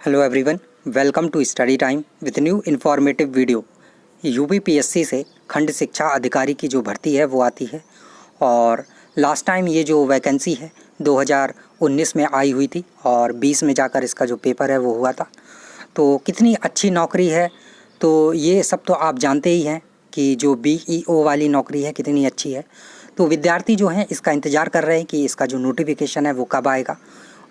Hello everyone, welcome to study time with new informative video. UPPSC से खंड शिक्षा अधिकारी की जो भर्ती है वो आती है और लास्ट टाइम ये जो वैकेंसी है 2019 में आई हुई थी और 20 में जाकर इसका जो पेपर है वो हुआ था। तो कितनी अच्छी नौकरी है तो ये सब तो आप जानते ही हैं कि जो बीईओ वाली नौकरी है कितनी अच्छी है। तो विद्यार्थी जो हैं इसका इंतज़ार कर रहे हैं कि इसका जो नोटिफिकेशन है वो कब आएगा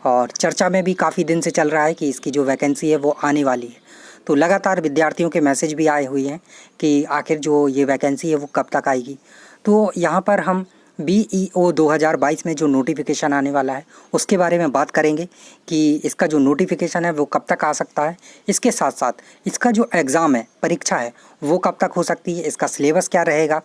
और चर्चा में भी काफ़ी दिन से चल रहा है कि इसकी जो वैकेंसी है वो आने वाली है। तो लगातार विद्यार्थियों के मैसेज भी आए हुए हैं कि आखिर जो ये वैकेंसी है वो कब तक आएगी। तो यहाँ पर हम बीईओ 2022 में जो नोटिफिकेशन आने वाला है उसके बारे में बात करेंगे कि इसका जो नोटिफिकेशन है वो कब तक आ सकता है। इसके साथ साथ इसका जो एग्ज़ाम है, परीक्षा है, वो कब तक हो सकती है, इसका सिलेबस क्या रहेगा,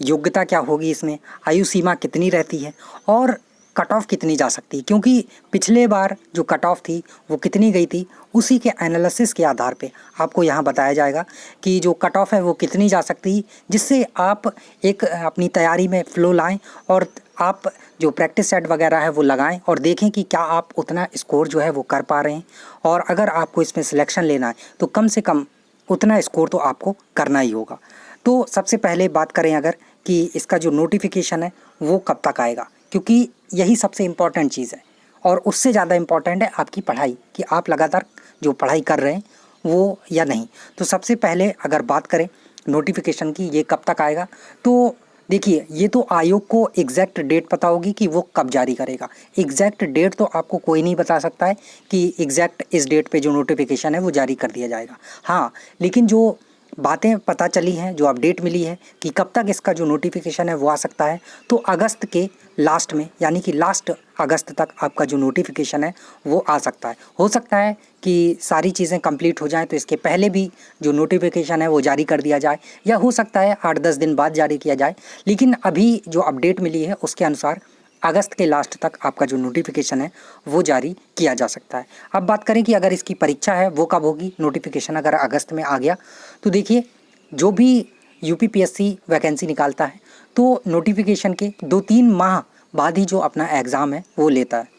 योग्यता क्या होगी, इसमें आयु सीमा कितनी रहती है और कट ऑफ कितनी जा सकती है, क्योंकि पिछले बार जो कट ऑफ थी वो कितनी गई थी उसी के एनालिसिस के आधार पे आपको यहाँ बताया जाएगा कि जो कट ऑफ है वो कितनी जा सकती है, जिससे आप एक अपनी तैयारी में फ़्लो लाएं और आप जो प्रैक्टिस सेट वगैरह है वो लगाएं और देखें कि क्या आप उतना स्कोर जो है वो कर पा रहे हैं। और अगर आपको इसमें सिलेक्शन लेना है तो कम से कम उतना स्कोर तो आपको करना ही होगा। तो सबसे पहले बात करें अगर कि इसका जो नोटिफिकेशन है वो कब तक आएगा, क्योंकि यही सबसे इम्पॉर्टेंट चीज़ है और उससे ज़्यादा इम्पॉर्टेंट है आपकी पढ़ाई कि आप लगातार जो पढ़ाई कर रहे हैं वो या नहीं। तो सबसे पहले अगर बात करें नोटिफिकेशन की, ये कब तक आएगा, तो देखिए ये तो आयोग को एग्जैक्ट डेट पता होगी कि वो कब जारी करेगा। एग्जैक्ट डेट तो आपको कोई नहीं बता सकता है कि एग्जैक्ट इस डेट पे जो नोटिफिकेशन है वो जारी कर दिया जाएगा। हाँ, लेकिन जो बातें पता चली हैं, जो अपडेट मिली है कि कब तक इसका जो नोटिफिकेशन है वो आ सकता है, तो अगस्त के लास्ट में यानी कि लास्ट अगस्त तक आपका जो नोटिफिकेशन है वो आ सकता है। हो सकता है कि सारी चीज़ें कंप्लीट हो जाएं तो इसके पहले भी जो नोटिफिकेशन है वो जारी कर दिया जाए, या हो सकता है 8-10 दिन बाद जारी किया जाए। लेकिन अभी जो अपडेट मिली है उसके अनुसार अगस्त के लास्ट तक आपका जो नोटिफिकेशन है वो जारी किया जा सकता है। अब बात करें कि अगर इसकी परीक्षा है वो कब होगी, नोटिफिकेशन अगर अगस्त में आ गया तो देखिए जो भी यूपीपीएससी वैकेंसी निकालता है तो नोटिफिकेशन के 2-3 माह बाद ही जो अपना एग्ज़ाम है वो लेता है।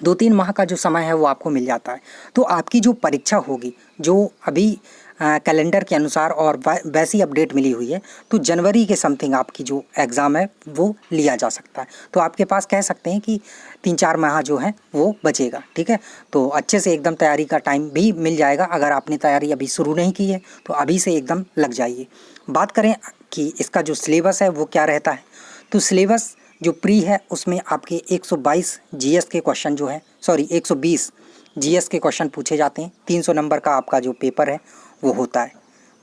2-3 माह का जो समय है वो आपको मिल जाता है। तो आपकी जो परीक्षा होगी, जो अभी कैलेंडर के अनुसार और वैसी अपडेट मिली हुई है, तो जनवरी के समथिंग आपकी जो एग्ज़ाम है वो लिया जा सकता है। तो आपके पास कह सकते हैं कि 3-4 माह जो है वो बचेगा। ठीक है, तो अच्छे से एकदम तैयारी का टाइम भी मिल जाएगा। अगर आपने तैयारी अभी शुरू नहीं की है तो अभी से एकदम लग जाइए। बात करें कि इसका जो सिलेबस है वो क्या रहता है, तो सिलेबस जो प्री है उसमें आपके 122 जीएस के क्वेश्चन जो है, 120 जीएस के क्वेश्चन पूछे जाते हैं। 300 नंबर का आपका जो पेपर है वो होता है।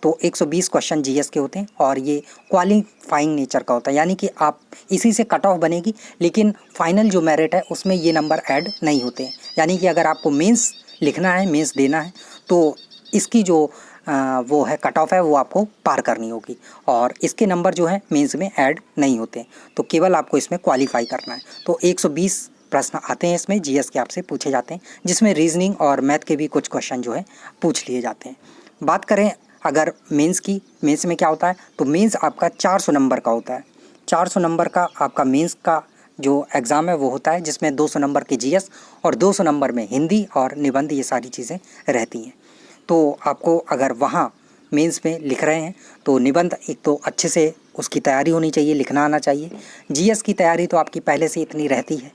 तो 120 क्वेश्चन जीएस के होते हैं और ये क्वालिफाइंग नेचर का होता है, यानी कि आप इसी से कट ऑफ बनेगी, लेकिन फाइनल जो मेरिट है उसमें ये नंबर ऐड नहीं होते हैं। यानी कि अगर आपको मेंस लिखना है, मेंस देना है, तो इसकी जो वो है कट ऑफ है वो आपको पार करनी होगी और इसके नंबर जो है मेंस में ऐड नहीं होते, तो केवल आपको इसमें क्वालिफाई करना है। तो 120 प्रश्न आते हैं इसमें, जीएस के आपसे पूछे जाते हैं, जिसमें रीजनिंग और मैथ के भी कुछ क्वेश्चन जो है पूछ लिए जाते हैं। बात करें अगर मेंस की, मेंस में क्या होता है, तो मेंस आपका 400 नंबर का होता है। 400 नंबर का आपका मेंस का जो एग्ज़ाम है वो होता है, जिसमें 200 नंबर के जीएस और 200 नंबर में हिंदी और निबंध, ये सारी चीज़ें रहती हैं। तो आपको अगर वहाँ मेंस में लिख रहे हैं तो निबंध एक तो अच्छे से उसकी तैयारी होनी चाहिए, लिखना आना चाहिए। जीएस की तैयारी तो आपकी पहले से इतनी रहती है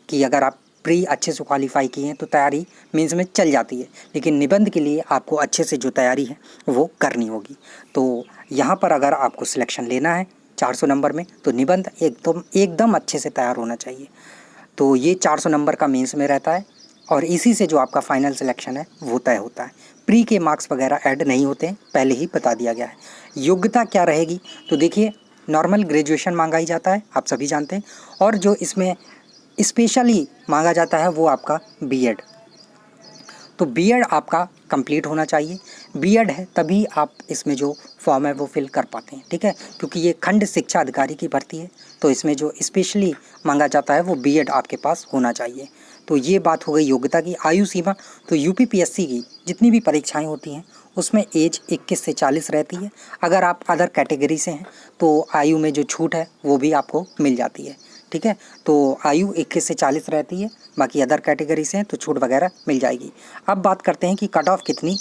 कि अगर आप प्री अच्छे से क्वालिफाई किए हैं तो तैयारी मेंस में चल जाती है, लेकिन निबंध के लिए आपको अच्छे से जो तैयारी है वो करनी होगी। तो यहाँ पर अगर आपको सिलेक्शन लेना है 400 नंबर में तो निबंध एकदम अच्छे से तैयार होना चाहिए। तो ये 400 नंबर का मेंस में रहता है और इसी से जो आपका फाइनल सिलेक्शन है वो तय होता है। प्री के मार्क्स वगैरह ऐड नहीं होते हैं, पहले ही बता दिया गया है। योग्यता क्या रहेगी, तो देखिए नॉर्मल ग्रेजुएशन मांगा ही जाता है, आप सभी जानते हैं, और जो इसमें स्पेशली मांगा जाता है वो आपका बीएड। तो बीएड आपका कंप्लीट होना चाहिए। बीएड है तभी आप इसमें जो फॉर्म है वो फिल कर पाते हैं। ठीक है, क्योंकि ये खंड शिक्षा अधिकारी की भर्ती है, तो इसमें जो स्पेशली मांगा जाता है वो बीएड आपके पास होना चाहिए। तो ये बात हो गई योग्यता की। आयु सीमा, तो यूपीपीएससी की जितनी भी परीक्षाएं होती हैं उसमें एज 21 से 40 रहती है। अगर आप अदर कैटेगरी से हैं तो आयु में जो छूट है वो भी आपको मिल जाती है। ठीक है। तो आयु 21 से 40 रहती है, बाकी अदर कैटेगरी से हैं तो छूट वगैरह मिल जाएगी। अब बात करते हैं कि कट ऑफ कितनी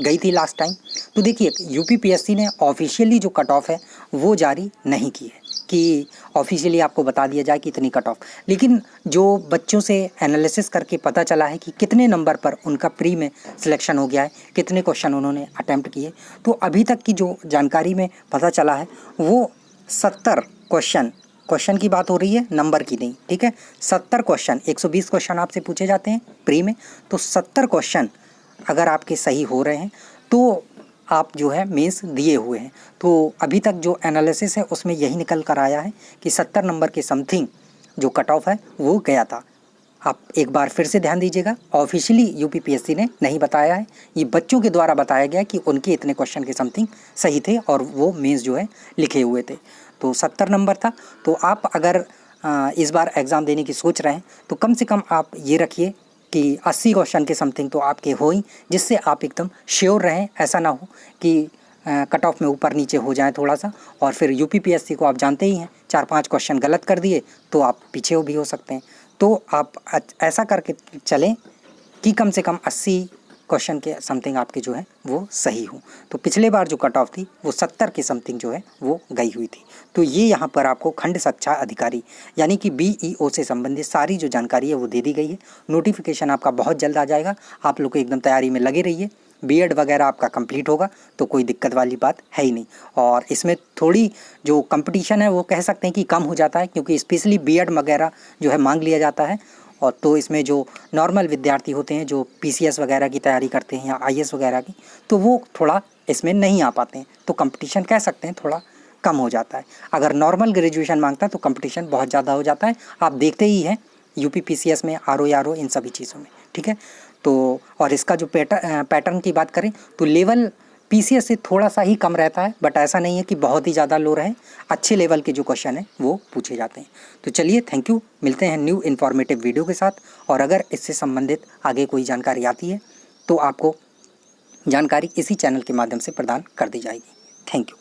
गई थी लास्ट टाइम। तो देखिए यूपीपीएससी ने ऑफिशियली जो कट ऑफ है वो जारी नहीं की है कि ऑफिशियली आपको बता दिया जाए कि इतनी कट ऑफ, लेकिन जो बच्चों से एनालिसिस करके पता चला है कि कितने नंबर पर उनका प्री में सिलेक्शन हो गया है, कितने क्वेश्चन उन्होंने अटैम्प्ट किए, तो अभी तक की जो जानकारी में पता चला है वो 70 क्वेश्चन की बात हो रही है, नंबर की नहीं, ठीक है। 70 क्वेश्चन, 120 क्वेश्चन आपसे पूछे जाते हैं प्री में, तो 70 क्वेश्चन अगर आपके सही हो रहे हैं तो आप जो है मेंस दिए हुए हैं। तो अभी तक जो एनालिसिस है उसमें यही निकल कर आया है कि 70 नंबर के समथिंग जो कट ऑफ है वो गया था। आप एक बार फिर से ध्यान दीजिएगा, ऑफिशियली यूपीपीएससी ने नहीं बताया है, ये बच्चों के द्वारा बताया गया कि उनके इतने क्वेश्चन के समथिंग सही थे और वो मेंस जो है लिखे हुए थे। तो 70 नंबर था। तो आप अगर इस बार एग्ज़ाम देने की सोच रहे हैं तो कम से कम आप ये रखिए कि 80 क्वेश्चन के समथिंग तो आपके हो ही, जिससे आप एकदम श्योर रहें। ऐसा ना हो कि कट ऑफ में ऊपर नीचे हो जाए थोड़ा सा, और फिर यूपीपीएससी को आप जानते ही हैं, 4-5 क्वेश्चन गलत कर दिए तो आप पीछे भी हो सकते हैं। तो आप ऐसा करके चलें कि कम से कम 80 क्वेश्चन के समथिंग आपके जो है वो सही हो। तो पिछले बार जो कट ऑफ थी वो 70 के समथिंग जो है वो गई हुई थी। तो ये यहाँ पर आपको खंड शिक्षा अधिकारी यानी कि बीईओ से संबंधित सारी जो जानकारी है वो दे दी गई है। नोटिफिकेशन आपका बहुत जल्द आ जाएगा, आप लोग को एकदम तैयारी में लगे रहिए। बीएड वगैरह आपका कंप्लीट होगा तो कोई दिक्कत वाली बात है ही नहीं, और इसमें थोड़ी जो कंपटीशन है वो कह सकते हैं कि कम हो जाता है, क्योंकि स्पेशली बीएड वगैरह जो है मांग लिया जाता है। और तो इसमें जो नॉर्मल विद्यार्थी होते हैं जो पीसीएस वगैरह की तैयारी करते हैं या आईएएस वगैरह की, तो वो थोड़ा इसमें नहीं आ पाते हैं, तो कंपटीशन कह सकते हैं थोड़ा कम हो जाता है। अगर नॉर्मल ग्रेजुएशन मांगता है तो कंपटीशन बहुत ज़्यादा हो जाता है, आप देखते ही हैं यूपी पीसीएस में, आरओ इन सभी चीज़ों में, ठीक है। तो और इसका जो पैटर्न की बात करें तो लेवल पीसीएस से थोड़ा सा ही कम रहता है, बट ऐसा नहीं है कि बहुत ही ज़्यादा लो रहे, अच्छे लेवल के जो क्वेश्चन हैं वो पूछे जाते हैं। तो चलिए, थैंक यू, मिलते हैं न्यू इन्फॉर्मेटिव वीडियो के साथ। और अगर इससे संबंधित आगे कोई जानकारी आती है तो आपको जानकारी इसी चैनल के माध्यम से प्रदान कर दी जाएगी। Thank you.